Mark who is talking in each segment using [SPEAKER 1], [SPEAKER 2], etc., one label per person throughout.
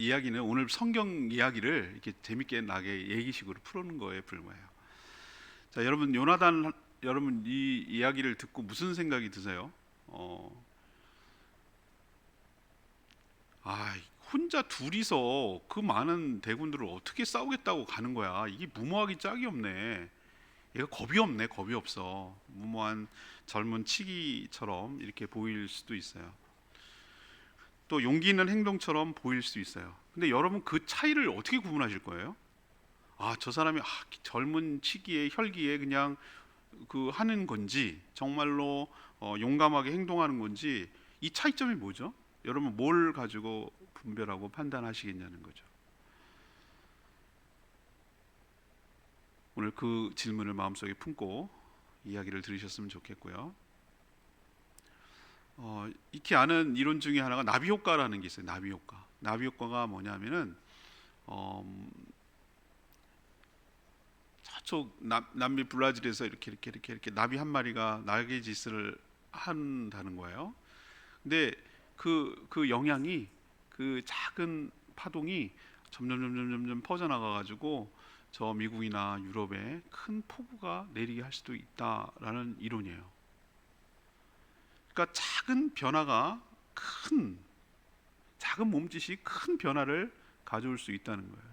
[SPEAKER 1] 이야기는 오늘 성경 이야기를 이렇게 재밌게 나게 얘기식으로 푸는 거에 불과해요. 자, 여러분 요나단 여러분 이 이야기를 듣고 무슨 생각이 드세요? 어, 아, 혼자 둘이서 그 많은 대군들을 어떻게 싸우겠다고 가는 거야? 이게 무모하기 짝이 없네. 얘가 겁이 없네, 겁이 없어. 무모한 젊은 치기처럼 이렇게 보일 수도 있어요. 또 용기 있는 행동처럼 보일 수 있어요. 근데 여러분 그 차이를 어떻게 구분하실 거예요? 아, 저 사람이 젊은 치기에 혈기에 그냥 그 하는 건지 정말로 용감하게 행동하는 건지 이 차이점이 뭐죠? 여러분 뭘 가지고 분별하고 판단하시겠냐는 거죠. 오늘 그 질문을 마음속에 품고 이야기를 들으셨으면 좋겠고요. 익히 아는 이론 중에 하나가 나비 효과라는 게 있어요. 나비 효과. 나비 효과가 뭐냐면은 어, 저쪽 남미 브라질에서 이렇게 나비 한 마리가 날개짓을 한다는 거예요. 근데 그 영향이 그 작은 파동이 점점 퍼져나가 가지고 저 미국이나 유럽에 큰 폭우가 내리게 할 수도 있다라는 이론이에요. 그러니까 작은 변화가 큰 작은 몸짓이 큰 변화를 가져올 수 있다는 거예요.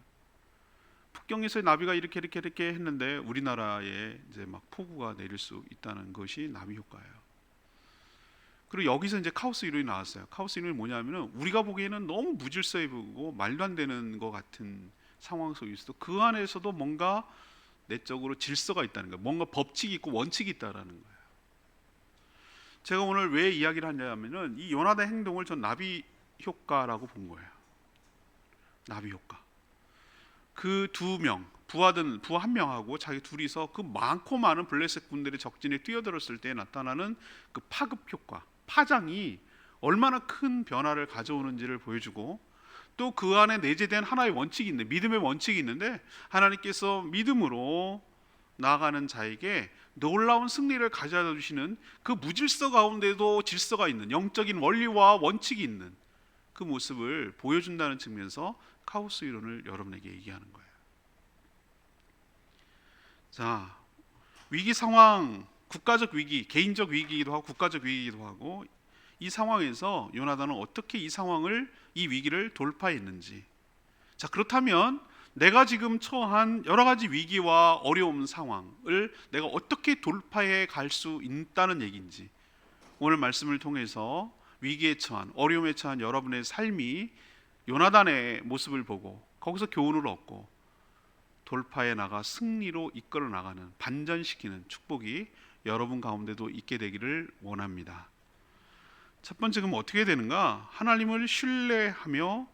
[SPEAKER 1] 북경에서 나비가 이렇게 했는데 우리나라에 이제 막 폭우가 내릴 수 있다는 것이 나비 효과예요. 그리고 여기서 이제 카오스 이론이 나왔어요. 카오스 이론이 뭐냐면은 우리가 보기에는 너무 무질서해 보이고 말도 안 되는 것 같은 상황 속에서도 그 안에서도 뭔가 내적으로 질서가 있다는 거예요. 뭔가 법칙이 있고 원칙이 있다라는 거예요. 제가 오늘 왜 이야기를 하냐면은 이 요나단의 행동을 전 나비 효과라고 본 거예요. 나비 효과. 그 두 명, 부하 한 명하고 자기 둘이서 그 많고 많은 블레셋 군들의 적진에 뛰어들었을 때 나타나는 그 파급 효과, 파장이 얼마나 큰 변화를 가져오는지를 보여주고 또 그 안에 내재된 하나의 원칙이 있는데 믿음의 원칙이 있는데 하나님께서 믿음으로 나아가는 자에게 놀라운 승리를 가져다 주시는 그 무질서 가운데도 질서가 있는 영적인 원리와 원칙이 있는 그 모습을 보여준다는 측면에서 카오스 이론을 여러분에게 얘기하는 거예요. 자, 위기 상황, 국가적 위기, 개인적 위기이기도 하고 국가적 위기이기도 하고 이 상황에서 요나단은 어떻게 이 위기를 돌파했는지. 자, 그렇다면 내가 지금 처한 여러 가지 위기와 어려움 상황을 내가 어떻게 돌파해 갈 수 있다는 얘기인지 오늘 말씀을 통해서 위기에 처한 어려움에 처한 여러분의 삶이 요나단의 모습을 보고 거기서 교훈을 얻고 돌파해 나가 승리로 이끌어 나가는 반전시키는 축복이 여러분 가운데도 있게 되기를 원합니다. 첫 번째 그럼 어떻게 되는가? 하나님을 신뢰하며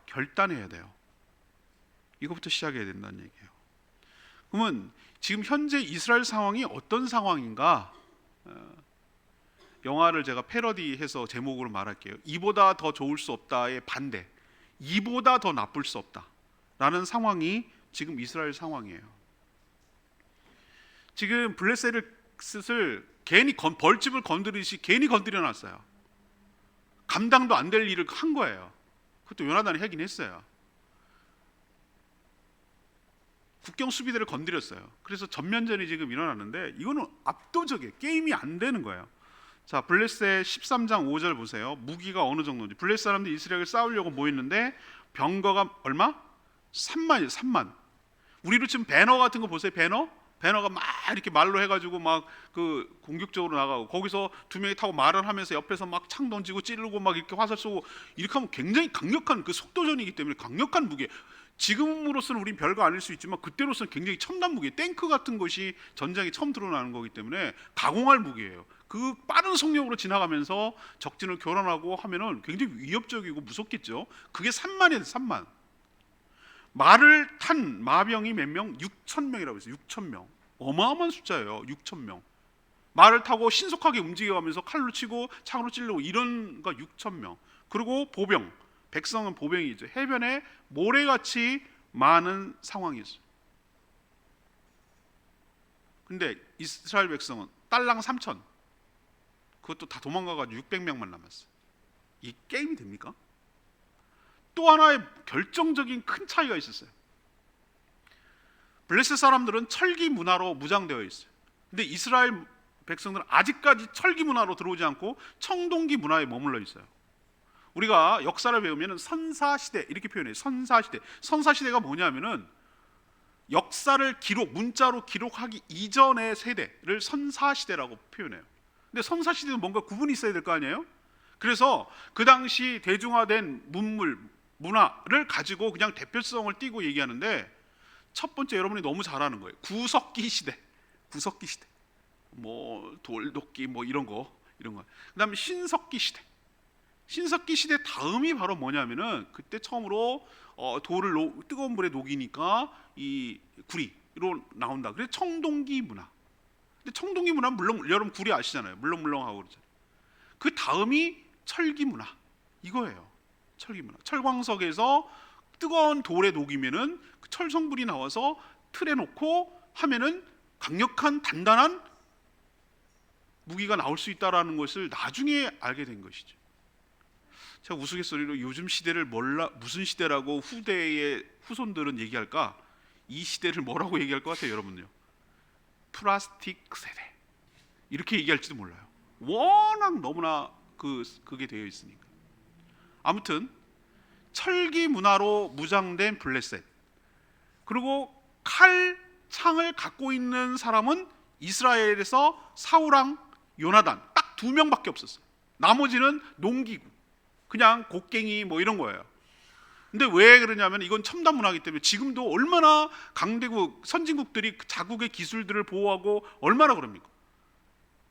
[SPEAKER 1] 결단해야 돼요. 이것부터 시작해야 된다는 얘기예요. 그러면 지금 현재 이스라엘 상황이 어떤 상황인가? 영화를 제가 패러디해서 제목으로 말할게요. 이보다 더 좋을 수 없다의 반대. 이보다 더 나쁠 수 없다라는 상황이 지금 이스라엘 상황이에요. 지금 블레셋을 괜히 벌집을 건드리듯이 괜히 건드려 놨어요. 감당도 안 될 일을 한 거예요. 그것도 요나단이 하긴 했어요. 국경 수비대를 건드렸어요. 그래서 전면전이 지금 일어났는데 이거는 압도적이에요. 게임이 안 되는 거예요. 자, 블레셋 13장 5절 보세요. 무기가 어느 정도인지. 블레셋 사람들이 이스라엘을 싸우려고 모였는데 병거가 얼마? 3만이에요. 3만. 우리로 지금 배너 같은 거 보세요. 배너가 막 이렇게 말로 해가지고 막 그 공격적으로 나가고 거기서 두 명이 타고 말을 하면서 옆에서 막 창 던지고 찌르고 막 이렇게 화살 쏘고 이렇게 하면 굉장히 강력한 그 속도전이기 때문에 강력한 무기. 지금으로서는 우린 별거 아닐 수 있지만 그때로서는 굉장히 첨단 무기. 탱크 같은 것이 전장에 처음 드러나는 거기 때문에 가공할 무기예요. 그 빠른 속력으로 지나가면서 적진을 교란하고 하면은 굉장히 위협적이고 무섭겠죠. 그게 3만이에요. 3만. 말을 탄 마병이 몇 명? 6천 명이라고 했어요. 6천 명. 어마어마한 숫자예요. 6천 명. 말을 타고 신속하게 움직여가면서 칼로 치고 창으로 찌르고 이런 거 6천 명. 그리고 보병. 백성은 보병이죠. 해변에 모래같이 많은 상황이었어요. 근데 이스라엘 백성은 딸랑 3천. 그것도 다 도망가가지고 600명만 남았어요. 이 게임이 됩니까? 또 하나의 결정적인 큰 차이가 있었어요. 블레셋 사람들은 철기 문화로 무장되어 있어요. 근데 이스라엘 백성들은 아직까지 철기 문화로 들어오지 않고 청동기 문화에 머물러 있어요. 우리가 역사를 배우면 선사시대 이렇게 표현해요. 선사시대. 선사시대가 뭐냐면은 역사를 문자로 기록하기 이전의 세대를 선사시대라고 표현해요. 근데 선사시대는 뭔가 구분이 있어야 될 거 아니에요? 그래서 그 당시 대중화된 문화를 가지고 그냥 대표성을 띠고 얘기하는데, 첫 번째 여러분이 너무 잘 아는 거예요. 구석기 시대. 뭐 돌도끼 뭐 이런 거. 그다음에 신석기 시대. 신석기 시대 다음이 바로 뭐냐면은 그때 처음으로 돌을 뜨거운 물에 녹이니까 이 구리로 나온다. 그래서 청동기 문화. 근데 청동기 문화 물론 여러분 구리 아시잖아요. 물렁물렁하고 그러잖아요. 그 다음이 철기 문화. 이거예요. 철기 문화. 철광석에서 뜨거운 돌에 녹이면은 그 철성불이 나와서 틀에 놓고 하면은 강력한 단단한 무기가 나올 수 있다라는 것을 나중에 알게 된 것이죠. 제가 우스갯소리로 요즘 시대를 무슨 시대라고 후대의 후손들은 얘기할까? 이 시대를 뭐라고 얘기할 것 같아요, 여러분요? 플라스틱 세대 이렇게 얘기할지도 몰라요. 워낙 너무나 그게 되어 있으니까. 아무튼 철기 문화로 무장된 블레셋, 그리고 칼, 창을 갖고 있는 사람은 이스라엘에서 사울왕 요나단 딱 2명밖에 없었어요. 나머지는 농기구, 그냥 곡괭이 뭐 이런 거예요. 근데 왜 그러냐면 이건 첨단 문화이기 때문에 지금도 얼마나 강대국 선진국들이 자국의 기술들을 보호하고 얼마나 그럽니까?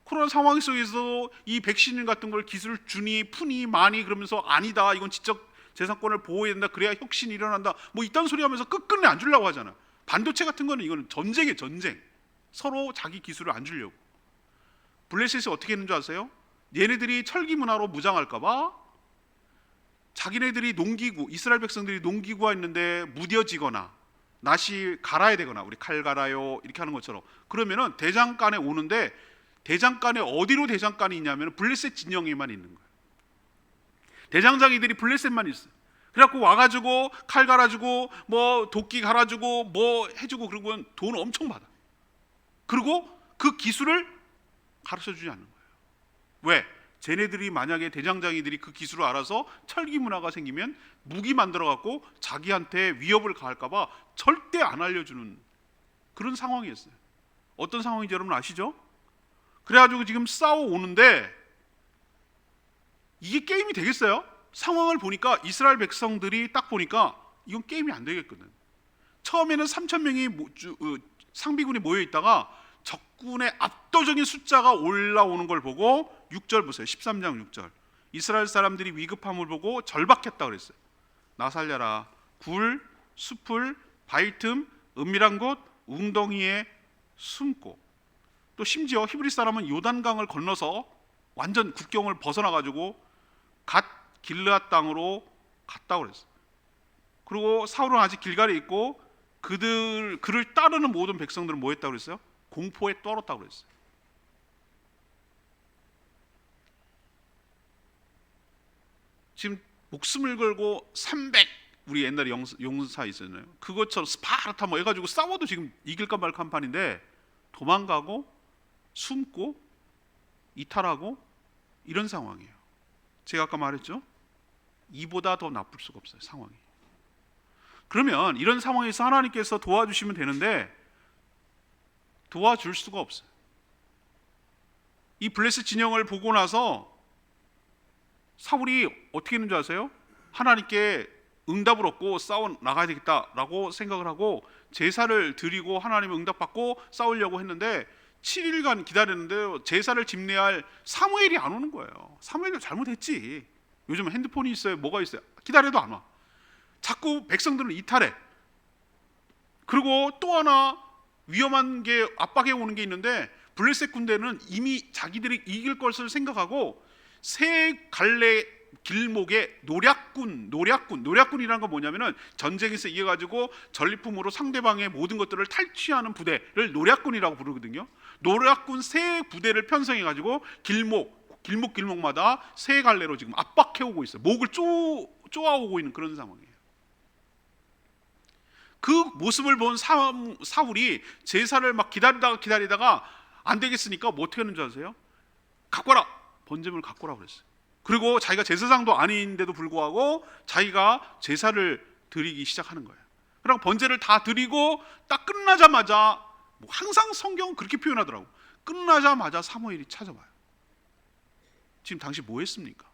[SPEAKER 1] 코로나 상황 속에서 이 백신 같은 걸 기술을 주니 푸니 많이 그러면서 아니다, 이건 지적 재산권을 보호해야 된다, 그래야 혁신이 일어난다, 뭐 이딴 소리 하면서 끝끝내 안 주려고 하잖아. 반도체 같은 거는 이거는 전쟁이에요. 전쟁. 서로 자기 기술을 안 주려고. 블레셋이 어떻게 했는 줄 아세요? 얘네들이 철기 문화로 무장할까 봐 자기네들이 농기구, 이스라엘 백성들이 농기구가 있는데 무뎌지거나 낫이 갈아야 되거나, 우리 칼 갈아요 이렇게 하는 것처럼, 그러면은 대장간에 오는데, 대장간에 어디로 대장간이 있냐면 블레셋 진영에만 있는 거예요. 대장장이들이 블레셋만 있어요. 그래갖고 와가지고 칼 갈아주고 뭐 도끼 갈아주고 뭐 해주고, 그러고 돈 엄청 받아. 그리고 그 기술을 가르쳐주지 않는 거예요. 왜? 쟤네들이 만약에 대장장이들이 그 기술을 알아서 철기 문화가 생기면 무기 만들어갖고 자기한테 위협을 가할까봐 절대 안 알려주는 그런 상황이었어요. 어떤 상황인지 여러분 아시죠? 그래가지고 지금 싸워오는데 이게 게임이 되겠어요? 상황을 보니까 이스라엘 백성들이 딱 보니까 이건 게임이 안 되겠거든. 처음에는 3,000명이 상비군이 모여 있다가 적군의 압도적인 숫자가 올라오는 걸 보고 6절 보세요. 13장 6절. 이스라엘 사람들이 위급함을 보고 절박했다 그랬어요. 나 살려라. 굴, 숲을, 바위 틈, 은밀한 곳, 웅덩이에 숨고. 또 심지어 히브리 사람은 요단강을 건너서 완전 국경을 벗어나가지고 갓 길르앗 땅으로 갔다고 그랬어요. 그리고 사울은 아직 길갈에 있고 그를 따르는 모든 백성들은 뭐 했다고 그랬어요? 공포에 떨었다고 그랬어요. 지금 목숨을 걸고 300, 우리 옛날에 용사 있었잖아요. 그것처럼 스파르타 뭐 해가지고 싸워도 지금 이길까 말까 한 판인데 도망가고 숨고 이탈하고 이런 상황이에요. 제가 아까 말했죠? 이보다 더 나쁠 수가 없어요, 상황이. 그러면 이런 상황에서 하나님께서 도와주시면 되는데 도와줄 수가 없어요. 이 블레셋 진영을 보고 나서 사울이 어떻게 했는지 아세요? 하나님께 응답을 얻고 싸워 나가야 되겠다라고 생각을 하고 제사를 드리고 하나님의 응답받고 싸우려고 했는데 7일간 기다렸는데 제사를 집례할 사무엘이 안 오는 거예요. 사무엘이 잘못했지. 요즘 핸드폰이 있어요, 뭐가 있어요. 기다려도 안 와. 자꾸 백성들은 이탈해. 그리고 또 하나 위험한 게 압박해 오는 게 있는데, 블레셋 군대는 이미 자기들이 이길 것을 생각하고 세 갈래 길목에 노략군이라는 건 뭐냐면은 전쟁에서 이겨가지고 전리품으로 상대방의 모든 것들을 탈취하는 부대를 노략군이라고 부르거든요. 노략군 세 부대를 편성해가지고 길목마다 세 갈래로 지금 압박해오고 있어요. 목을 쪼아오고 있는 그런 상황이에요. 그 모습을 본 사울이 제사를 막 기다리다가 안 되겠으니까 뭐 어떻게 하는 줄 아세요? 갖고 와라! 번제물 갖고 오라 그랬어요. 그리고 자기가 제사장도 아닌데도 불구하고 자기가 제사를 드리기 시작하는 거예요. 그리고 번제를 다 드리고 딱 끝나자마자, 뭐 항상 성경은 그렇게 표현하더라고. 끝나자마자 사무엘이 찾아와요. 지금 당시 뭐 했습니까?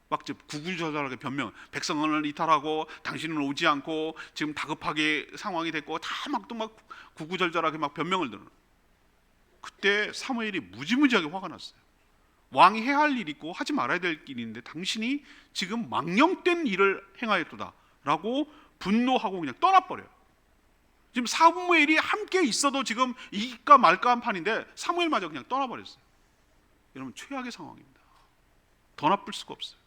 [SPEAKER 1] 막 구구절절하게 변명, 백성을 이탈하고 당신은 오지 않고 지금 다급하게 상황이 됐고 다 막 또 막 구구절절하게 막 변명을 들어요. 그때 사무엘이 무지무지하게 화가 났어요. 왕이 해야 할 일이 있고 하지 말아야 될 일이 있는데 당신이 지금 망령된 일을 행하였도다 라고 분노하고 그냥 떠나버려요. 지금 사무엘이 함께 있어도 지금 이길까 말까 한 판인데 사무엘마저 그냥 떠나버렸어요. 여러분, 최악의 상황입니다. 더 나쁠 수가 없어요.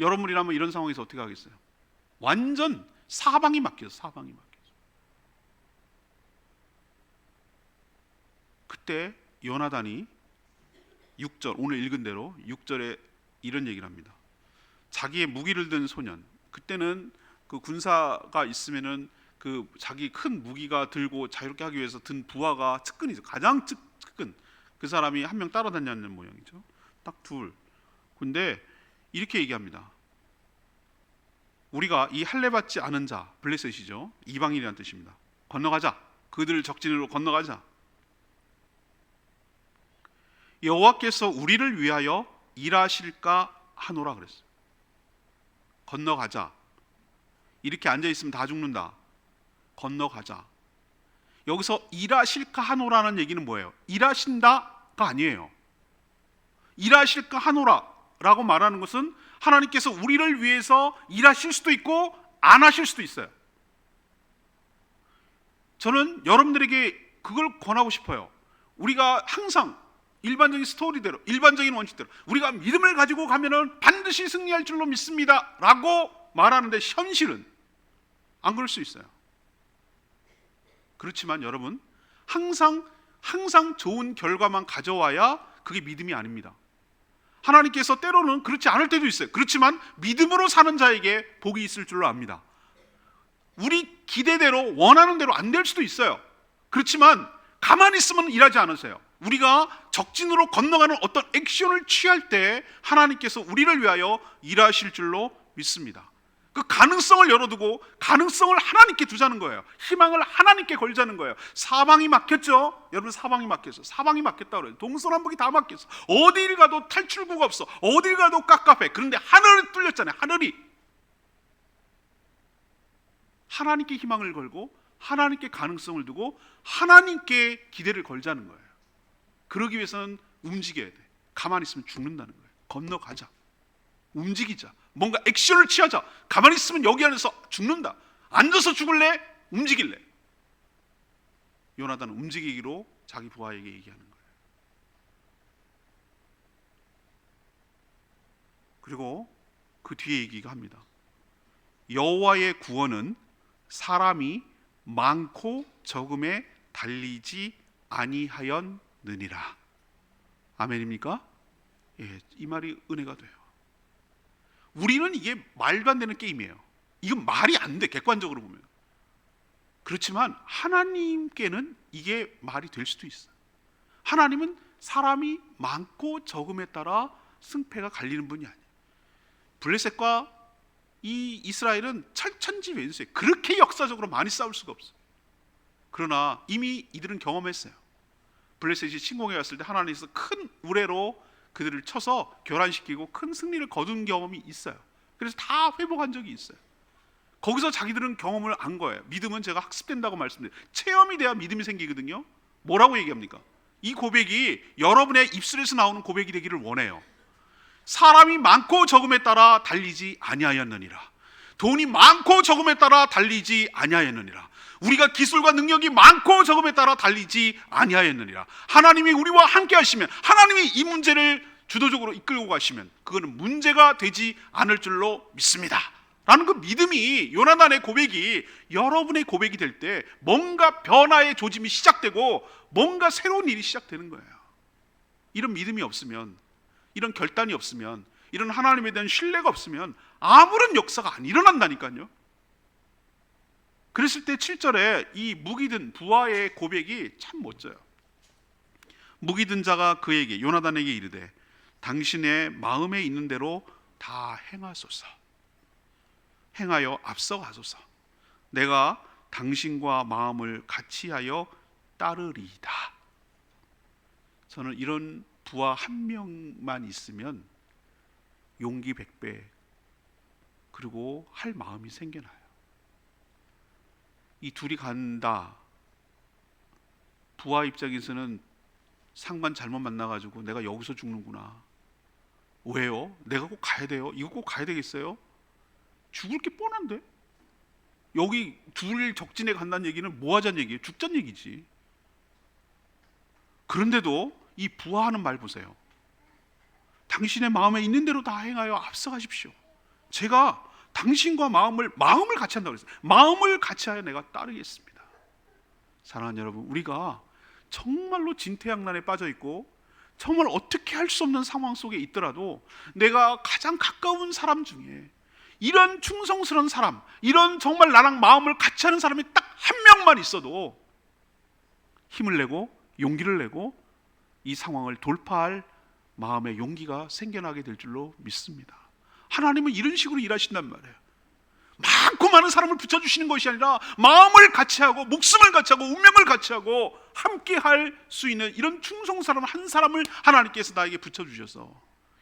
[SPEAKER 1] 여러분이라면 이런 상황에서 어떻게 하겠어요? 완전 사방이 막혀서 사방이 막혀서. 그때 요나단이 6절, 오늘 읽은 대로 6절에 이런 얘기를 합니다. 자기의 무기를 든 소년, 그때는 그 군사가 있으면은 그 자기 큰 무기가 들고 자유롭게 하기 위해서 든 부하가 측근이죠. 가장 측근. 그 사람이 한 명 따라다니는 모양이죠. 딱 둘. 근데 이렇게 얘기합니다. 우리가 이 할례받지 않은 자, 블레셋이죠. 이방인이라는 뜻입니다. 건너가자. 그들 적진으로 건너가자. 여호와께서 우리를 위하여 일하실까 하노라 그랬어요. 건너가자. 이렇게 앉아 있으면 다 죽는다. 건너가자. 여기서 일하실까 하노라는 얘기는 뭐예요? 일하신다가 아니에요. 일하실까 하노라라고 말하는 것은 하나님께서 우리를 위해서 일하실 수도 있고 안 하실 수도 있어요. 저는 여러분들에게 그걸 권하고 싶어요. 우리가 항상 일반적인 스토리대로, 일반적인 원칙대로 우리가 믿음을 가지고 가면은 반드시 승리할 줄로 믿습니다 라고 말하는데 현실은 안 그럴 수 있어요. 그렇지만 여러분, 항상 좋은 결과만 가져와야 그게 믿음이 아닙니다. 하나님께서 때로는 그렇지 않을 때도 있어요. 그렇지만 믿음으로 사는 자에게 복이 있을 줄로 압니다. 우리 기대대로 원하는 대로 안 될 수도 있어요. 그렇지만 가만히 있으면 일하지 않으세요. 우리가 적진으로 건너가는 어떤 액션을 취할 때 하나님께서 우리를 위하여 일하실 줄로 믿습니다. 그 가능성을 열어두고 가능성을 하나님께 두자는 거예요. 희망을 하나님께 걸자는 거예요. 사방이 막혔죠. 여러분, 사방이 막혔어. 사방이 막혔다 그래요. 동서남북이 다 막혔어. 어딜 가도 탈출구가 없어. 어딜 가도 깝깝해. 그런데 하늘이 뚫렸잖아요. 하늘이. 하나님께 희망을 걸고 하나님께 가능성을 두고 하나님께 기대를 걸자는 거예요. 그러기 위해서는 움직여야 돼. 가만히 있으면 죽는다는 거예요. 건너가자. 움직이자. 뭔가 액션을 취하자. 가만히 있으면 여기 안에서 죽는다. 앉아서 죽을래? 움직일래? 요나단은 움직이기로 자기 부하에게 얘기하는 거예요. 그리고 그 뒤에 얘기가 합니다. 여호와의 구원은 사람이 많고 적음에 달리지 아니하였느니라. 아멘입니까? 예, 이 말이 은혜가 돼요. 우리는 이게 말도 안 되는 게임이에요. 이건 말이 안 돼, 객관적으로 보면. 그렇지만 하나님께는 이게 말이 될 수도 있어요. 하나님은 사람이 많고 적음에 따라 승패가 갈리는 분이 아니에요. 블레셋과 이 이스라엘은 천지왼수예요. 그렇게 역사적으로 많이 싸울 수가 없어요. 그러나 이미 이들은 경험했어요. 블레셋이 침공해 왔을 때 하나님께서 큰 우레로 그들을 쳐서 교란시키고 큰 승리를 거둔 경험이 있어요. 그래서 다 회복한 적이 있어요. 거기서 자기들은 경험을 안 거예요. 믿음은 제가 학습된다고 말씀드려요. 체험이 돼야 믿음이 생기거든요. 뭐라고 얘기합니까? 이 고백이 여러분의 입술에서 나오는 고백이 되기를 원해요. 사람이 많고 적음에 따라 달리지 아니하였느니라. 돈이 많고 적음에 따라 달리지 아니하였느니라. 우리가 기술과 능력이 많고 적음에 따라 달리지 아니하였느니라. 하나님이 우리와 함께 하시면, 하나님이 이 문제를 주도적으로 이끌고 가시면 그거는 문제가 되지 않을 줄로 믿습니다 라는 그 믿음이, 요나단의 고백이 여러분의 고백이 될 때 뭔가 변화의 조짐이 시작되고 뭔가 새로운 일이 시작되는 거예요. 이런 믿음이 없으면, 이런 결단이 없으면 이런 하나님에 대한 신뢰가 없으면 아무런 역사가 안 일어난다니까요. 그랬을 때 7절에 이 무기 든 부하의 고백이 참 멋져요. 무기 든 자가 그에게, 요나단에게 이르되 당신의 마음에 있는 대로 다 행하소서. 행하여 앞서가소서. 내가 당신과 마음을 같이하여 따르리이다. 저는 이런 부하 한 명만 있으면 용기 100배, 그리고 할 마음이 생겨나요. 이 둘이 간다. 부하 입장에서는 상관 잘못 만나가지고 내가 여기서 죽는구나. 왜요? 내가 꼭 가야 돼요? 이거 꼭 가야 되겠어요? 죽을 게 뻔한데? 여기 둘 적진에 간다는 얘기는 뭐 하자는 얘기예요? 죽자는 얘기지. 그런데도 이 부하하는 말 보세요. 당신의 마음에 있는 대로 다 행하여 앞서가십시오. 제가 당신과 마음을 같이 한다고 그랬어요. 마음을 같이 하여 내가 따르겠습니다. 사랑하는 여러분, 우리가 정말로 진퇴양난에 빠져 있고 정말 어떻게 할 수 없는 상황 속에 있더라도 내가 가장 가까운 사람 중에 이런 충성스러운 사람, 이런 정말 나랑 마음을 같이 하는 사람이 딱 한 명만 있어도 힘을 내고 용기를 내고 이 상황을 돌파할 마음의 용기가 생겨나게 될 줄로 믿습니다. 하나님은 이런 식으로 일하신단 말이에요. 많고 많은 사람을 붙여주시는 것이 아니라 마음을 같이 하고 목숨을 같이 하고 운명을 같이 하고 함께 할 수 있는 이런 충성스러운 한 사람을 하나님께서 나에게 붙여주셔서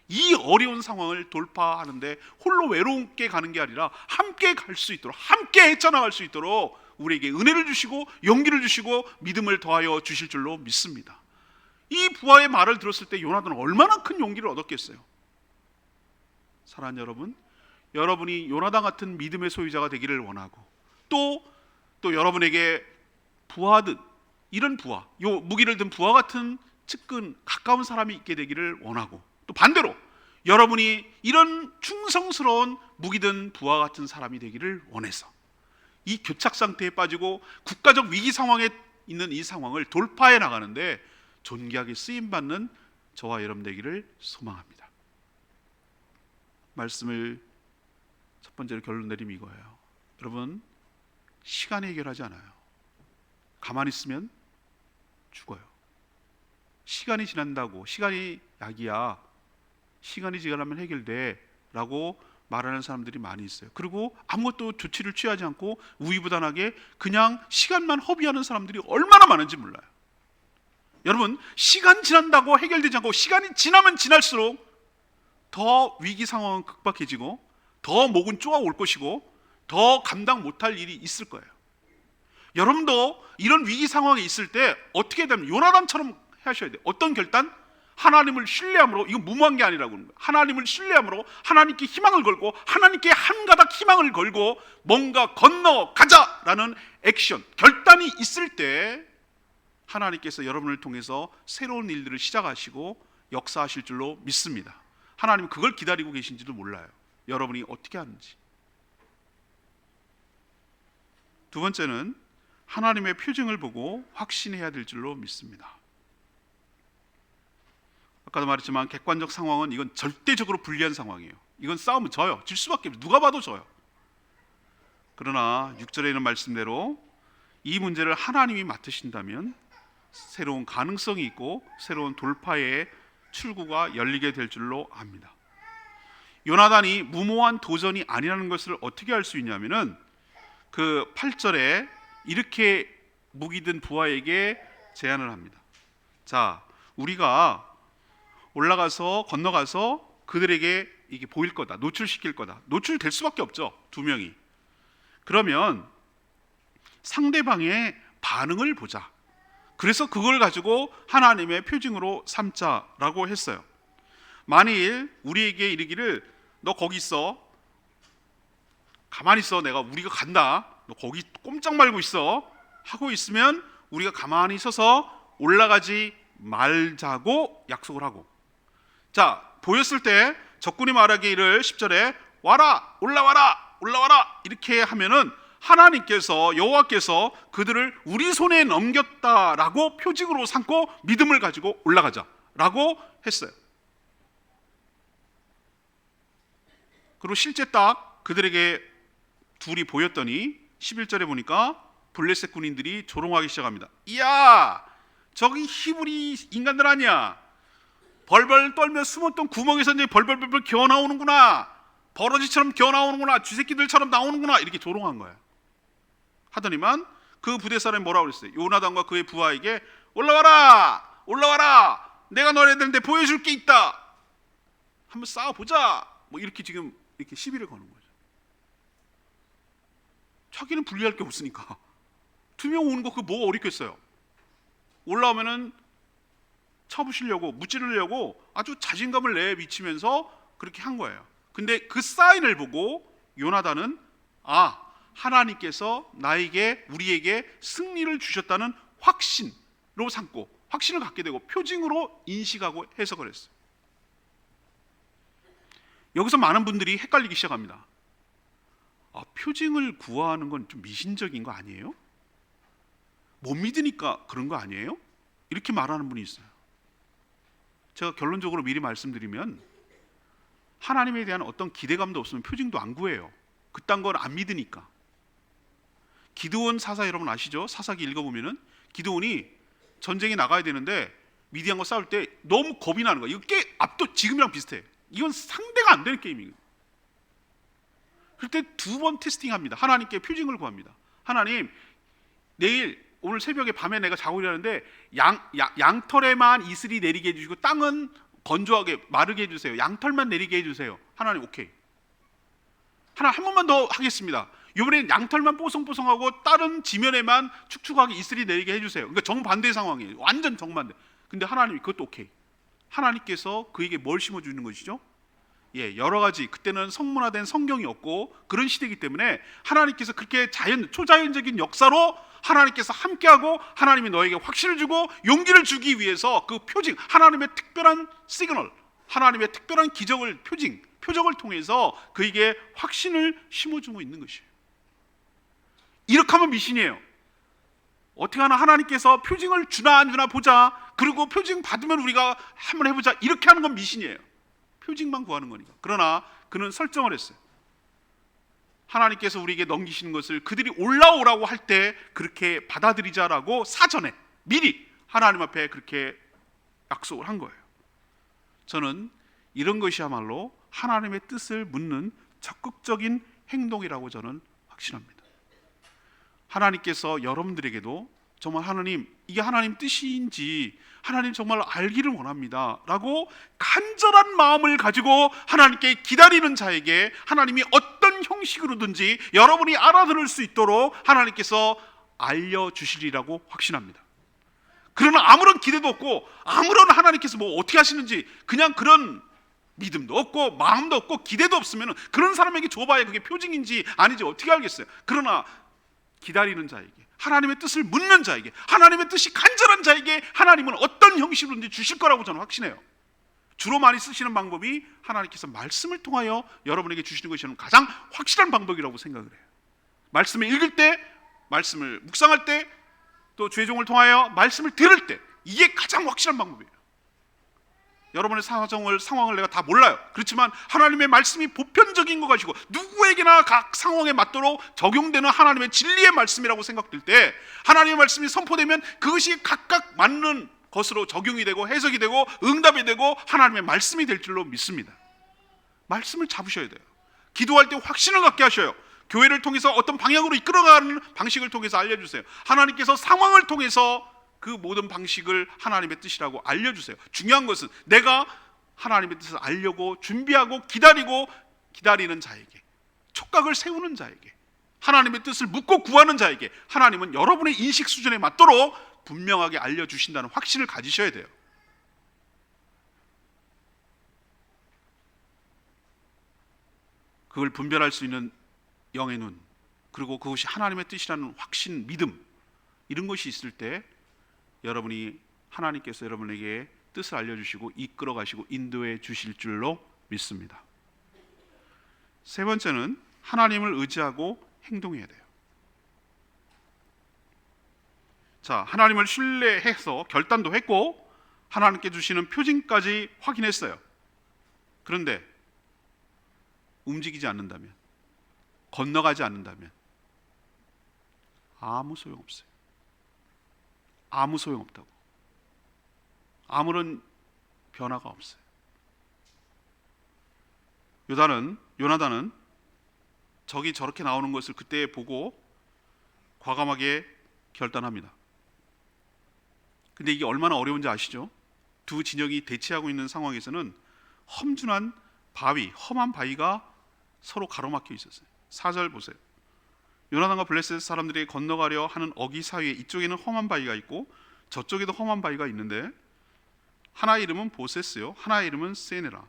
[SPEAKER 1] 이 어려운 상황을 돌파하는데 홀로 외롭게 가는 게 아니라 함께 갈 수 있도록, 함께 헤쳐나갈 수 있도록 우리에게 은혜를 주시고 용기를 주시고 믿음을 더하여 주실 줄로 믿습니다. 이 부하의 말을 들었을 때 요나단은 얼마나 큰 용기를 얻었겠어요. 사랑하는 여러분, 여러분이 요나단 같은 믿음의 소유자가 되기를 원하고 또 여러분에게 부하든 이런 부하, 요 무기를 든 부하 같은 측근 가까운 사람이 있게 되기를 원하고 또 반대로 여러분이 이런 충성스러운 무기 든 부하 같은 사람이 되기를 원해서 이 교착 상태에 빠지고 국가적 위기 상황에 있는 이 상황을 돌파해 나가는데 존귀하게 쓰임받는 저와 여러분 되기를 소망합니다. 말씀을 첫 번째로 결론 내리면 이거예요. 여러분, 시간이 해결하지 않아요. 가만히 있으면 죽어요. 시간이 지난다고, 시간이 약이야, 시간이 지나면 해결돼 라고 말하는 사람들이 많이 있어요. 그리고 아무것도 조치를 취하지 않고 우유부단하게 그냥 시간만 허비하는 사람들이 얼마나 많은지 몰라요. 여러분, 시간 지난다고 해결되지 않고 시간이 지나면 지날수록 더 위기 상황은 극박해지고 더 목은 쪼아올 것이고 더 감당 못할 일이 있을 거예요. 여러분도 이런 위기 상황에 있을 때 어떻게 되면 요나단처럼 하셔야 돼요. 어떤 결단? 하나님을 신뢰함으로, 이거 무모한 게 아니라고 합니다. 하나님을 신뢰함으로 하나님께 희망을 걸고 하나님께 한 가닥 희망을 걸고 뭔가 건너가자라는 액션, 결단이 있을 때 하나님께서 여러분을 통해서 새로운 일들을 시작하시고 역사하실 줄로 믿습니다. 하나님은 그걸 기다리고 계신지도 몰라요. 여러분이 어떻게 하는지. 두 번째는 하나님의 표징을 보고 확신해야 될 줄로 믿습니다. 아까도 말했지만 객관적 상황은 이건 절대적으로 불리한 상황이에요. 이건 싸우면 져요. 질 수밖에 없어요. 누가 봐도 져요. 그러나 6절에 있는 말씀대로 이 문제를 하나님이 맡으신다면 새로운 가능성이 있고 새로운 돌파의 출구가 열리게 될 줄로 압니다. 요나단이 무모한 도전이 아니라는 것을 어떻게 알 수 있냐면은 그 8절에 이렇게 무기 든 부하에게 제안을 합니다. 자, 우리가 올라가서 건너가서 그들에게 이게 보일 거다, 노출시킬 거다. 노출될 수밖에 없죠, 두 명이. 그러면 상대방의 반응을 보자. 그래서 그걸 가지고 하나님의 표징으로 삼자라고 했어요. 만일 우리에게 이르기를 너 거기 있어, 가만히 있어, 우리가 간다, 너 거기 꼼짝 말고 있어 하고 있으면 우리가 가만히 서서 올라가지 말자고 약속을 하고, 자, 보였을 때 적군이 말하기를 10절에 와라, 올라와라 이렇게 하면은 하나님께서, 여호와께서 그들을 우리 손에 넘겼다라고 표징으로 삼고 믿음을 가지고 올라가자라고 했어요. 그리고 실제 딱 그들에게 둘이 보였더니 11절에 보니까 블레셋 군인들이 조롱하기 시작합니다. 이야, 저기 히브리 인간들 아니야. 벌벌 떨며 숨었던 구멍에서 이제 벌벌벌 기어 나오는구나. 버러지처럼 기어 나오는구나. 쥐새끼들처럼 나오는구나. 이렇게 조롱한 거야. 하더니만 그 부대 사람이 뭐라고 그랬어요? 요나단과 그의 부하에게 올라와라, 올라와라. 내가 너네들한테 보여줄 게 있다. 한번 싸워보자. 뭐 이렇게 지금 이렇게 시비를 거는 거죠. 자기는 분리할 게 없으니까. 두 명 오는 거 그거 뭐가 어렵겠어요. 올라오면은 쳐부시려고, 무찌르려고 아주 자신감을 내비치면서 그렇게 한 거예요. 근데 그 사인을 보고 요나단은 하나님께서 나에게, 우리에게 승리를 주셨다는 확신으로 삼고 확신을 갖게 되고 표징으로 인식하고 해석을 했어요. 여기서 많은 분들이 헷갈리기 시작합니다. 표징을 구하는 건 좀 미신적인 거 아니에요? 못 믿으니까 그런 거 아니에요? 이렇게 말하는 분이 있어요. 제가 결론적으로 미리 말씀드리면 하나님에 대한 어떤 기대감도 없으면 표징도 안 구해요. 그딴 걸 안 믿으니까. 기드온 사사 여러분 아시죠? 사사기 읽어보면은 기드온이 전쟁에 나가야 되는데 미디안과 싸울 때 너무 겁이 나는 거예요. 이거 지금이랑 비슷해. 이건 상대가 안 되는 게임이에요. 그때 두 번 테스팅합니다. 하나님께 표징을 구합니다. 하나님, 오늘 새벽에 밤에 내가 자고 일하는데 양털에만 이슬이 내리게 해주시고 땅은 건조하게 마르게 해주세요. 양털만 내리게 해주세요. 하나님 오케이. 하나 한 번만 더 하겠습니다. 이번엔 양털만 뽀송뽀송하고 다른 지면에만 축축하게 이슬이 내리게 해주세요. 그러니까 정반대 상황이에요. 완전 정반대. 근데 하나님이 그것도 오케이. 하나님께서 그에게 뭘 심어주는 것이죠? 여러 가지, 그때는 성문화된 성경이 없고 그런 시대이기 때문에 하나님께서 그렇게 초자연적인 역사로 하나님께서 함께하고 하나님이 너에게 확신을 주고 용기를 주기 위해서 그 표징, 하나님의 특별한 시그널, 하나님의 특별한 기적을 표적을 통해서 그에게 확신을 심어주고 있는 것이에요. 이렇게 하면 미신이에요. 어떻게 하나 하나님께서 표징을 주나 안 주나 보자. 그리고 표징 받으면 우리가 한번 해보자. 이렇게 하는 건 미신이에요. 표징만 구하는 거니까. 그러나 그는 설정을 했어요. 하나님께서 우리에게 넘기시는 것을 그들이 올라오라고 할 때 그렇게 받아들이자라고 사전에 미리 하나님 앞에 그렇게 약속을 한 거예요. 저는 이런 것이야말로 하나님의 뜻을 묻는 적극적인 행동이라고 저는 확신합니다. 하나님께서 여러분들에게도 정말 하나님, 이게 하나님 뜻인지 하나님 정말 알기를 원합니다 라고 간절한 마음을 가지고 하나님께 기다리는 자에게 하나님이 어떤 형식으로든지 여러분이 알아들을 수 있도록 하나님께서 알려주시리라고 확신합니다. 그러나 아무런 기대도 없고 아무런 하나님께서 뭐 어떻게 하시는지 그냥 그런 믿음도 없고 마음도 없고 기대도 없으면 그런 사람에게 줘봐야 그게 표징인지 아닌지 어떻게 알겠어요. 그러나 기다리는 자에게, 하나님의 뜻을 묻는 자에게, 하나님의 뜻이 간절한 자에게 하나님은 어떤 형식으로든지 주실 거라고 저는 확신해요. 주로 많이 쓰시는 방법이 하나님께서 말씀을 통하여 여러분에게 주시는 것이 저는 가장 확실한 방법이라고 생각을 해요. 말씀을 읽을 때, 말씀을 묵상할 때, 또 죄종을 통하여 말씀을 들을 때, 이게 가장 확실한 방법이에요. 여러분의 상황을 내가 다 몰라요. 그렇지만 하나님의 말씀이 보편적인 것 가지고 누구에게나 각 상황에 맞도록 적용되는 하나님의 진리의 말씀이라고 생각될 때 하나님의 말씀이 선포되면 그것이 각각 맞는 것으로 적용이 되고 해석이 되고 응답이 되고 하나님의 말씀이 될 줄로 믿습니다. 말씀을 잡으셔야 돼요. 기도할 때 확신을 갖게 하셔요. 교회를 통해서 어떤 방향으로 이끌어가는 방식을 통해서 알려주세요. 하나님께서 상황을 통해서 그 모든 방식을 하나님의 뜻이라고 알려주세요. 중요한 것은 내가 하나님의 뜻을 알려고 준비하고 기다리는 자에게, 촉각을 세우는 자에게, 하나님의 뜻을 묻고 구하는 자에게 하나님은 여러분의 인식 수준에 맞도록 분명하게 알려주신다는 확신을 가지셔야 돼요. 그걸 분별할 수 있는 영의 눈, 그리고 그것이 하나님의 뜻이라는 확신, 믿음, 이런 것이 있을 때 여러분이 하나님께서 여러분에게 뜻을 알려주시고 이끌어 가시고 인도해 주실 줄로 믿습니다. 세 번째는 하나님을 의지하고 행동해야 돼요. 자, 하나님을 신뢰해서 결단도 했고 하나님께 주시는 표징까지 확인했어요. 그런데 움직이지 않는다면, 건너가지 않는다면 아무 소용없어요. 아무 소용없다고. 아무런 변화가 없어요. 요나단은 적이 저렇게 나오는 것을 그때 보고 과감하게 결단합니다. 근데 이게 얼마나 어려운지 아시죠? 두 진영이 대치하고 있는 상황에서는 험준한 바위, 험한 바위가 서로 가로막혀 있었어요. 4절 보세요. 요나단과 블레셋 사람들이 건너가려 하는 어기 사이에 이쪽에는 험한 바위가 있고 저쪽에도 험한 바위가 있는데 하나 이름은 보세스요, 하나 이름은 세네라.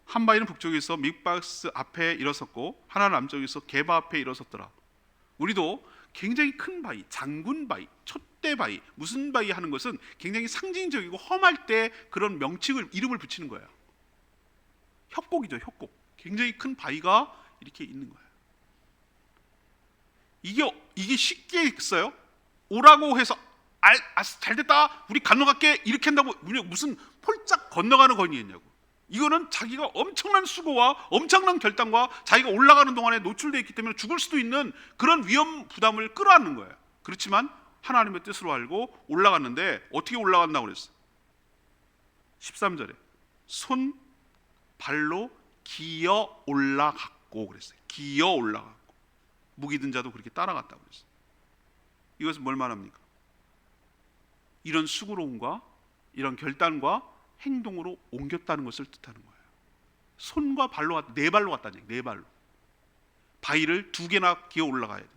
[SPEAKER 1] 한 바위는 북쪽에서 믹박스 앞에 일어섰고 하나는 남쪽에서 게바 앞에 일어섰더라. 우리도 굉장히 큰 바위, 장군 바위, 촛대 바위, 무슨 바위 하는 것은 굉장히 상징적이고 험할 때 그런 명칭을, 이름을 붙이는 거예요. 협곡이죠, 협곡. 굉장히 큰 바위가 이렇게 있는 거예요. 이게 쉽게 있어요? 오라고 해서 잘 됐다, 우리 건너갈게, 이렇게 한다고 무슨 폴짝 건너가는 거니겠냐고. 이거는 자기가 엄청난 수고와 엄청난 결단과 자기가 올라가는 동안에 노출되어 있기 때문에 죽을 수도 있는 그런 위험 부담을 끌어안는 거예요. 그렇지만 하나님의 뜻으로 알고 올라갔는데 어떻게 올라간다고 그랬어요? 13절에 손 발로 기어 올라갔고 그랬어요. 기어 올라갔고. 무기 든 자도 그렇게 따라갔다고 그랬어요. 이것은 뭘 말합니까? 이런 수고로움과 이런 결단과 행동으로 옮겼다는 것을 뜻하는 거예요. 손과 발로 갔다, 네 발로 갔다는 얘기예요. 네 발로. 바위를 2개나 기어 올라가야 돼요.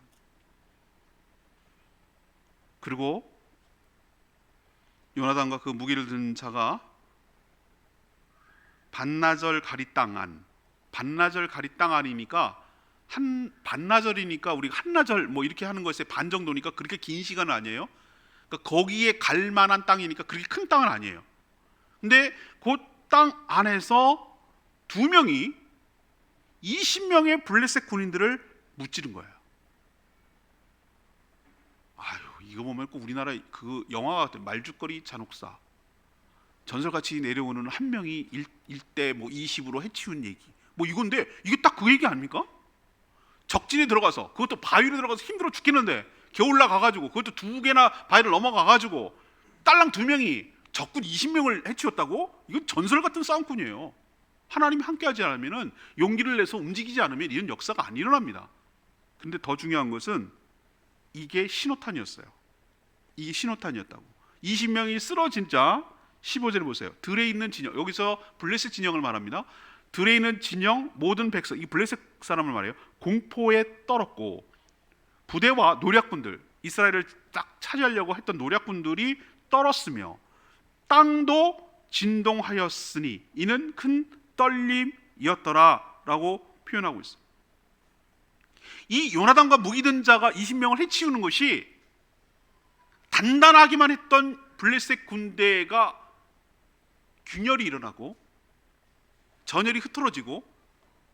[SPEAKER 1] 그리고 요나단과 그 무기를 든 자가 반나절 가리 땅 안, 반나절 가리 땅 안이니까 한 반나절이니까 우리가 한나절 뭐 이렇게 하는 것의 반 정도니까 그렇게 긴 시간은 아니에요. 그러니까 거기에 갈 만한 땅이니까 그렇게 큰 땅은 아니에요. 근데 그 땅 안에서 2명이 20명의 블레셋 군인들을 무찌른 거예요. 아유, 이거 보면 꼭 우리나라 그 영화 같은 말죽거리 잔혹사, 전설같이 내려오는 한 명이 1대 뭐 20으로 해치운 얘기, 뭐 이건데 이게 딱 그 얘기 아닙니까? 적진에 들어가서, 그것도 바위로 들어가서 힘들어 죽겠는데 겨우 올라가가지고, 그것도 2개나 바위를 넘어가가지고 딸랑 2명이 적군 20명을 해치웠다고? 이건 전설 같은 싸움꾼이에요. 하나님이 함께하지 않으면, 용기를 내서 움직이지 않으면 이런 역사가 안 일어납니다. 근데 더 중요한 것은 이게 신호탄이었어요. 이게 신호탄이었다고. 20명이 쓰러진 자, 15절에 보세요. 들에 있는 진영, 여기서 블레셋 진영을 말합니다. 들에 있는 진영 모든 백성, 이 블레셋 사람을 말해요. 공포에 떨었고 부대와 노략군들, 이스라엘을 딱 차지하려고 했던 노략군들이 떨었으며 땅도 진동하였으니 이는 큰 떨림이었더라 라고 표현하고 있어요. 이 요나단과 무기 든 자가 20명을 해치우는 것이 단단하기만 했던 블레셋 군대가 균열이 일어나고 전열이 흐트러지고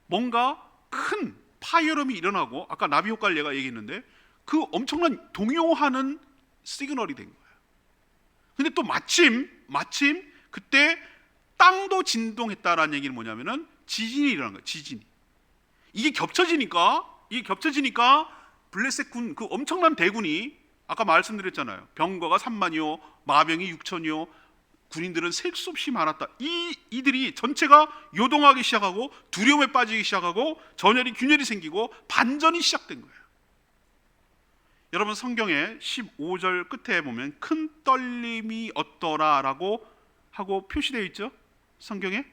[SPEAKER 1] 뭔가 큰 파열음이 일어나고, 아까 나비 효과를 얘가 얘기했는데 그 엄청난 동요하는 시그널이 된 거예요. 근데 또 마침 그때 땅도 진동했다라는 얘기는 뭐냐면은 지진이 일어난 거예요. 지진이. 이게 겹쳐지니까 블레셋 군, 그 엄청난 대군이, 아까 말씀드렸잖아요. 병거가 3만이요, 마병이 6천이요, 군인들은 셀 수 없이 많았다. 이들이 전체가 요동하기 시작하고 두려움에 빠지기 시작하고 전열이 균열이 생기고 반전이 시작된 거예요. 여러분, 성경에 15절 끝에 보면 큰 떨림이 없더라라고 하고 표시되어 있죠? 성경에?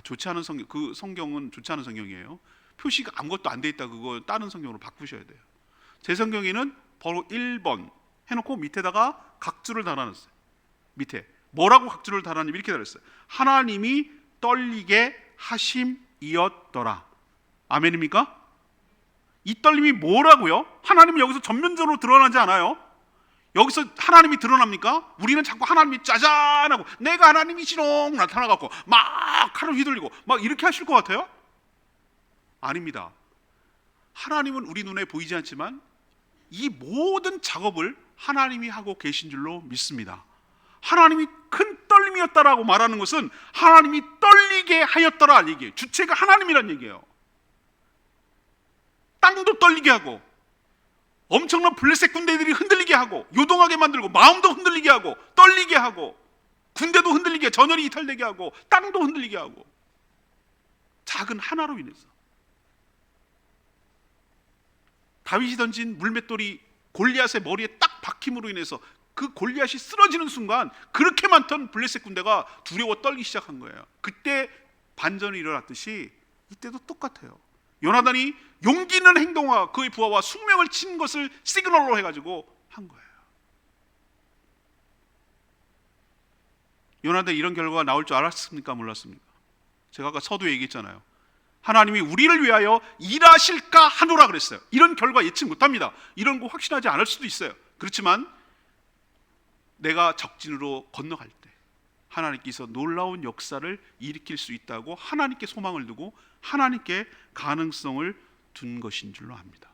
[SPEAKER 1] 좋지 않은 성경, 그 성경은 좋지 않은 성경이에요. 표시가 아무것도 안 돼 있다, 그거 다른 성경으로 바꾸셔야 돼요. 제 성경에는 바로 1번 해놓고 밑에다가 각주를 달아놨어요. 밑에 뭐라고 각주를 달았냐면 이렇게 달았어요. 하나님이 떨리게 하심이었더라. 아멘입니까? 이 떨림이 뭐라고요? 하나님은 여기서 전면적으로 드러나지 않아요. 여기서 하나님이 드러납니까? 우리는 자꾸 하나님이 짜잔하고 내가 하나님이시롱 나타나갖고 막 칼을 휘둘리고 막 이렇게 하실 것 같아요? 아닙니다. 하나님은 우리 눈에 보이지 않지만 이 모든 작업을 하나님이 하고 계신 줄로 믿습니다. 하나님이 큰 떨림이었다라고 말하는 것은 하나님이 떨리게 하였더라 얘기예요. 주체가 하나님이란 얘기예요. 땅도 떨리게 하고 엄청난 블레셋 군대들이 흔들리게 하고 요동하게 만들고 마음도 흔들리게 하고 떨리게 하고 군대도 흔들리게, 전열이 이탈되게 하고 땅도 흔들리게 하고, 작은 하나로 인해서. 다윗이 던진 물맷돌이 골리앗의 머리에 딱 박힘으로 인해서 그 골리앗이 쓰러지는 순간 그렇게 많던 블레셋 군대가 두려워 떨기 시작한 거예요. 그때 반전이 일어났듯이 이때도 똑같아요. 요나단이 용기 있는 행동과 그의 부하와 숙명을 친 것을 시그널로 해가지고 한 거예요. 요나단이 이런 결과가 나올 줄 알았습니까? 몰랐습니까? 제가 아까 서두에 얘기했잖아요. 하나님이 우리를 위하여 일하실까 하노라 그랬어요. 이런 결과 예측 못합니다. 이런 거 확신하지 않을 수도 있어요. 그렇지만 내가 적진으로 건너갈 때 하나님께서 놀라운 역사를 일으킬 수 있다고 하나님께 소망을 두고 하나님께 가능성을 둔 것인 줄로 압니다.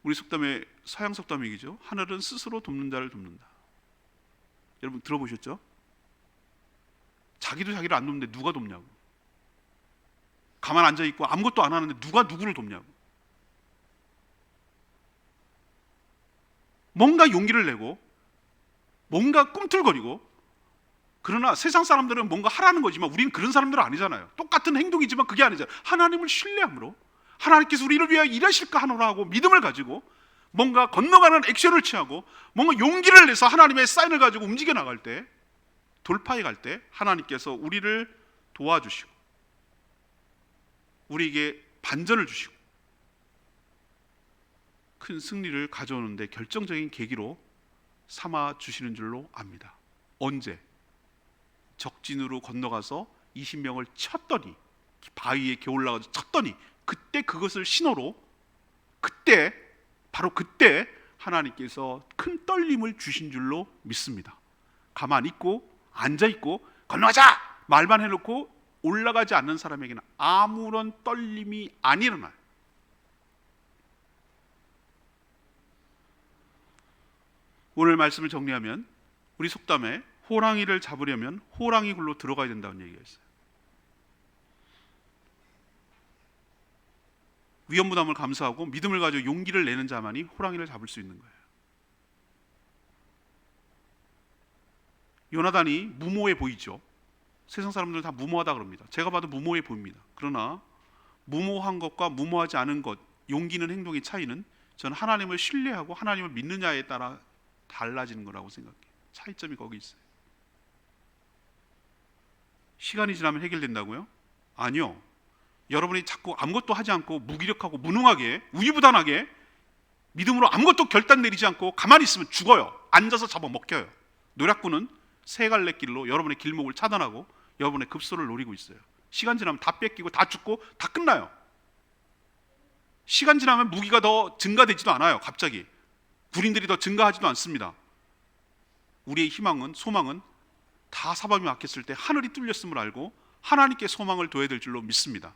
[SPEAKER 1] 우리 속담에, 서양 속담 얘기죠. 하늘은 스스로 돕는 자를 돕는다. 여러분 들어보셨죠? 자기도 자기를 안 돕는데 누가 돕냐고. 가만 앉아있고 아무것도 안 하는데 누가 누구를 돕냐고. 뭔가 용기를 내고 뭔가 꿈틀거리고, 그러나 세상 사람들은 뭔가 하라는 거지만 우리는 그런 사람들은 아니잖아요. 똑같은 행동이지만 그게 아니잖아요. 하나님을 신뢰함으로 하나님께서 우리를 위하여 일하실까 하노라 하고 믿음을 가지고 뭔가 건너가는 액션을 취하고 뭔가 용기를 내서 하나님의 사인을 가지고 움직여 나갈 때, 돌파해 갈 때 하나님께서 우리를 도와주시고 우리에게 반전을 주시고 큰 승리를 가져오는데 결정적인 계기로 삼아 주시는 줄로 압니다. 언제? 적진으로 건너가서 20명을 쳤더니, 바위에 겨올라가서 쳤더니, 그때 그것을 신호로, 그때 바로 그때 하나님께서 큰 떨림을 주신 줄로 믿습니다. 가만히 있고 앉아있고 건너가자 말만 해놓고 올라가지 않는 사람에게는 아무런 떨림이 안 일어나요. 오늘 말씀을 정리하면 우리 속담에 호랑이를 잡으려면 호랑이 굴로 들어가야 된다는 얘기가 있어요. 위험부담을 감수하고 믿음을 가지고 용기를 내는 자만이 호랑이를 잡을 수 있는 거예요. 요나단이 무모해 보이죠. 세상 사람들은 다 무모하다 그럽니다. 제가 봐도 무모해 보입니다. 그러나 무모한 것과 무모하지 않은 것, 용기 있는 행동의 차이는 저는 하나님을 신뢰하고 하나님을 믿느냐에 따라 달라지는 거라고 생각해요. 차이점이 거기 있어요. 시간이 지나면 해결된다고요? 아니요. 여러분이 자꾸 아무것도 하지 않고 무기력하고 무능하게 우유부단하게 믿음으로 아무것도 결단 내리지 않고 가만히 있으면 죽어요. 앉아서 잡아먹혀요. 노략군은 세 갈래 길로 여러분의 길목을 차단하고 여러분의 급소를 노리고 있어요. 시간 지나면 다 뺏기고 다 죽고 다 끝나요. 시간 지나면 무기가 더 증가되지도 않아요. 갑자기 군인들이 더 증가하지도 않습니다. 우리의 희망은, 소망은 다 사방이 막혔을 때 하늘이 뚫렸음을 알고 하나님께 소망을 둬야 될 줄로 믿습니다.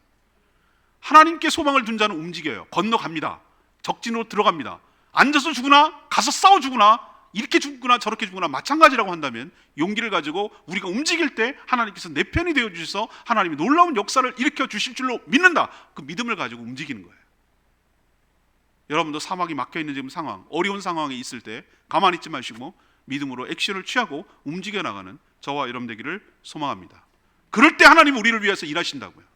[SPEAKER 1] 하나님께 소망을 둔 자는 움직여요. 건너갑니다. 적진으로 들어갑니다. 앉아서 죽으나 가서 싸워 죽으나 이렇게 죽거나 저렇게 죽거나 마찬가지라고 한다면 용기를 가지고 우리가 움직일 때 하나님께서 내 편이 되어 주셔서 하나님이 놀라운 역사를 일으켜 주실 줄로 믿는다. 그 믿음을 가지고 움직이는 거예요. 여러분도 사막이 막혀있는 지금 상황, 어려운 상황에 있을 때 가만히 있지 마시고 믿음으로 액션을 취하고 움직여 나가는 저와 여러분 되기를 소망합니다. 그럴 때 하나님은 우리를 위해서 일하신다고요.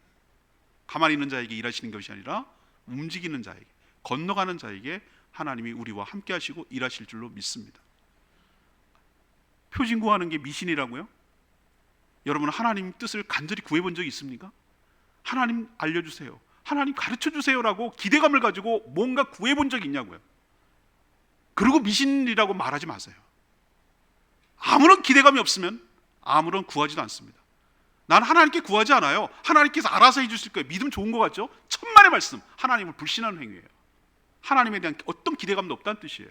[SPEAKER 1] 가만히 있는 자에게 일하시는 것이 아니라 움직이는 자에게, 건너가는 자에게 하나님이 우리와 함께 하시고 일하실 줄로 믿습니다. 표징 구하는 게 미신이라고요? 여러분 하나님 뜻을 간절히 구해본 적이 있습니까? 하나님 알려주세요, 하나님 가르쳐주세요라고 기대감을 가지고 뭔가 구해본 적이 있냐고요. 그리고 미신이라고 말하지 마세요. 아무런 기대감이 없으면 아무런 구하지도 않습니다. 난 하나님께 구하지 않아요. 하나님께서 알아서 해주실 거예요. 믿음 좋은 것 같죠? 천만의 말씀, 하나님을 불신하는 행위예요. 하나님에 대한 어떤 기대감도 없다는 뜻이에요.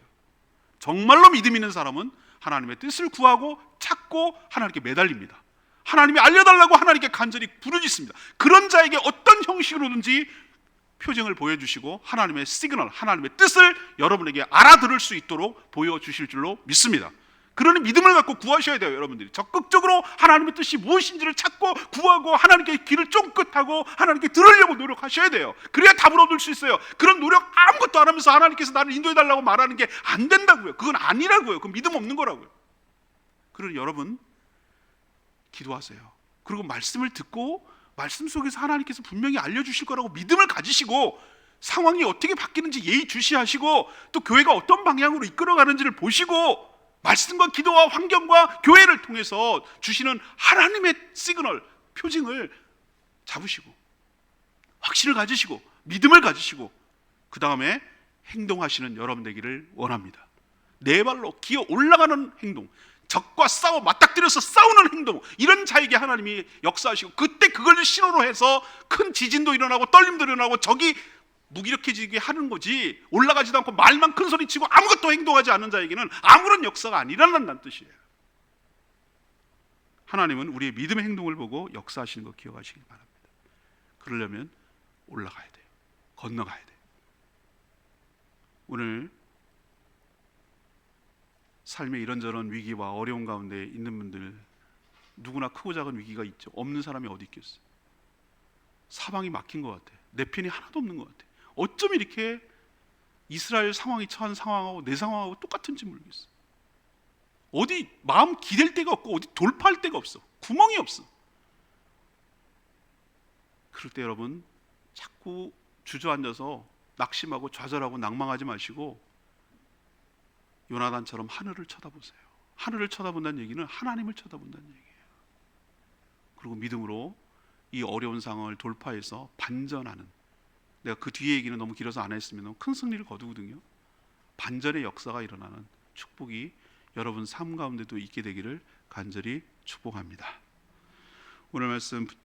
[SPEAKER 1] 정말로 믿음 있는 사람은 하나님의 뜻을 구하고 찾고 하나님께 매달립니다. 하나님이 알려달라고 하나님께 간절히 부르짖습니다. 그런 자에게 어떤 형식으로든지 표징을 보여주시고 하나님의 시그널, 하나님의 뜻을 여러분에게 알아들을 수 있도록 보여주실 줄로 믿습니다. 그러니 믿음을 갖고 구하셔야 돼요. 여러분들이 적극적으로 하나님의 뜻이 무엇인지를 찾고 구하고 하나님께 길을 쫑긋하고 하나님께 들으려고 노력하셔야 돼요. 그래야 답을 얻을 수 있어요. 그런 노력 아무것도 안 하면서 하나님께서 나를 인도해달라고 말하는 게 안 된다고요. 그건 아니라고요. 그건 믿음 없는 거라고요. 그러니 여러분 기도하세요. 그리고 말씀을 듣고 말씀 속에서 하나님께서 분명히 알려주실 거라고 믿음을 가지시고, 상황이 어떻게 바뀌는지 예의주시하시고, 또 교회가 어떤 방향으로 이끌어가는지를 보시고, 말씀과 기도와 환경과 교회를 통해서 주시는 하나님의 시그널, 표징을 잡으시고 확신을 가지시고 믿음을 가지시고 그 다음에 행동하시는 여러분 되기를 원합니다. 네 발로 기어 올라가는 행동, 적과 싸워 맞닥뜨려서 싸우는 행동, 이런 자에게 하나님이 역사하시고, 그때 그걸 신호로 해서 큰 지진도 일어나고 떨림도 일어나고 적이 무기력해지게 하는 거지, 올라가지도 않고 말만 큰 소리 치고 아무것도 행동하지 않는 자에게는 아무런 역사가 안 일어난다는 뜻이에요. 하나님은 우리의 믿음의 행동을 보고 역사하시는 거 기억하시기 바랍니다. 그러려면 올라가야 돼요. 건너가야 돼요. 오늘 삶의 이런저런 위기와 어려운 가운데 있는 분들, 누구나 크고 작은 위기가 있죠. 없는 사람이 어디 있겠어요. 사방이 막힌 것 같아. 내 편이 하나도 없는 것 같아. 어쩜 이렇게 이스라엘 상황이 처한 상황하고 내 상황하고 똑같은지 모르겠어. 어디 마음 기댈 데가 없고 어디 돌파할 데가 없어. 구멍이 없어. 그럴 때 여러분 자꾸 주저앉아서 낙심하고 좌절하고 낭망하지 마시고 요나단처럼 하늘을 쳐다보세요. 하늘을 쳐다본다는 얘기는 하나님을 쳐다본다는 얘기예요. 그리고 믿음으로 이 어려운 상황을 돌파해서 반전하는, 내가 그 뒤에 얘기는 너무 길어서 안 했으면 너무 큰 승리를 거두거든요. 반전의 역사가 일어나는 축복이 여러분 삶 가운데도 있게 되기를 간절히 축복합니다. 오늘 말씀